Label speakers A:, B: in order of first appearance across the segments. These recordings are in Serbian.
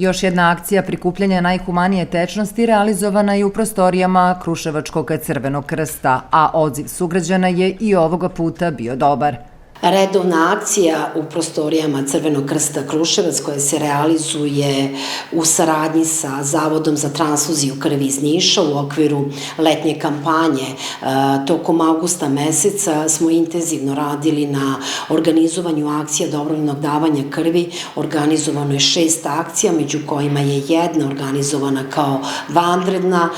A: Još jedna akcija prikupljanja najhumanije tečnosti realizovana je u prostorijama Kruševačkog Crvenog krsta, a odziv sugrađana je i ovoga puta bio dobar.
B: Redovna akcija u prostorijama Crvenog krsta Kruševac koja se realizuje u saradnji sa Zavodom za transfuziju krvi iz Niša u okviru letnje kampanje. Tokom avgusta meseca smo intenzivno radili na organizovanju akcija dobrovoljnog davanja krvi. Organizovano je 6 akcija, među kojima je jedna organizovana kao vanredna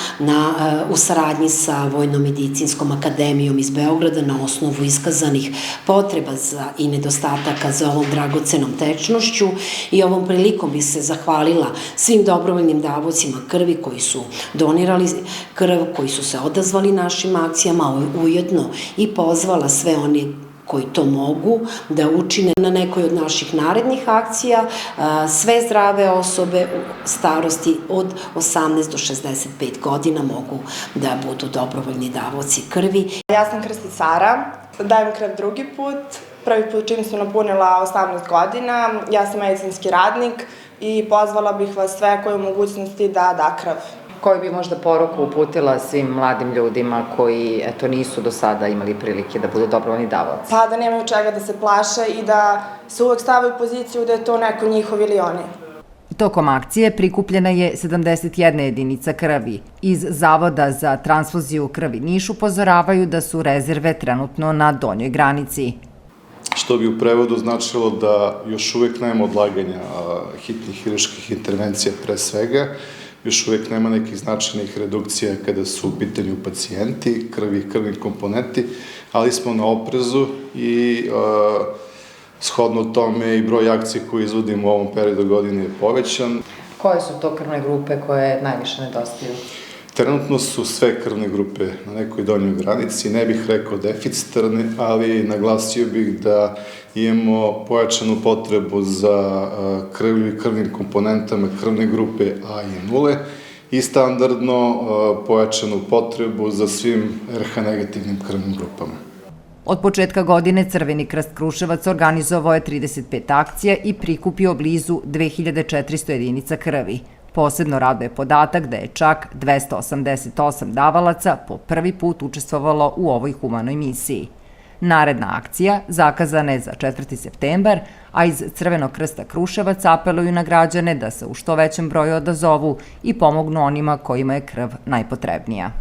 B: u saradnji sa Vojno-medicinskom akademijom iz Beograda na osnovu iskazanih potreba i nedostataka za ovom dragocenom tečnošću i ovom prilikom bih se zahvalila svim dobrovoljnim davocima krvi koji su donirali krv, koji su se odazvali našim akcijama, ujedno i pozvala sve one koji to mogu da učine na nekoj od naših narednih akcija. Sve zdrave osobe u starosti od 18 do 65 godina mogu da budu dobrovoljni davoci krvi.
C: Ja sam Krsti Sara, dajem krv drugi put. Prvi put čim sam napunila 18 godina, ja sam medicinski radnik i pozvala bih vas sve koji u mogućnosti da krv.
D: Koju bi možda poruku uputila svim mladim ljudima koji nisu do sada imali prilike da budu dobrovoljni davaoci?
C: Pa da nemaju čega da se plaše i da se uvek stave u poziciju da je to neko njihov ili oni.
A: Tokom akcije prikupljena je 71 jedinica krvi. Iz Zavoda za transfuziju krvi Niš upozoravaju da su rezerve trenutno na donjoj granici.
E: Što bi u prevodu značilo da još uvek nema odlaganja hitnih hirurških intervencija pre svega, još uvek nema nekih značajnih redukcija kada su u pitanju pacijenti, krvni komponenti, ali smo na oprezu i shodno tome i broj akcija koje izvodimo u ovom periodu godine je povećan.
D: Koje su to krvne grupe koje najviše nedostaju?
E: Trenutno su sve krvne grupe na nekoj donjoj granici, ne bih rekao deficitarne, ali naglasio bih da imamo pojačanu potrebu za krvlju i krvnim komponentama krvne grupe A i 0 i standardno pojačanu potrebu za svim RH negativnim krvnim grupama.
A: Od početka godine Crveni krst Kruševac organizovao je 35 akcija i prikupio blizu 2400 jedinica krvi. Posebno raduje podatak da je čak 288 davalaca po prvi put učestvovalo u ovoj humanoj misiji. Naredna akcija zakazana je za 4. septembar, a iz Crvenog krsta Kruševac apeluju na građane da se u što većem broju odazovu i pomognu onima kojima je krv najpotrebnija.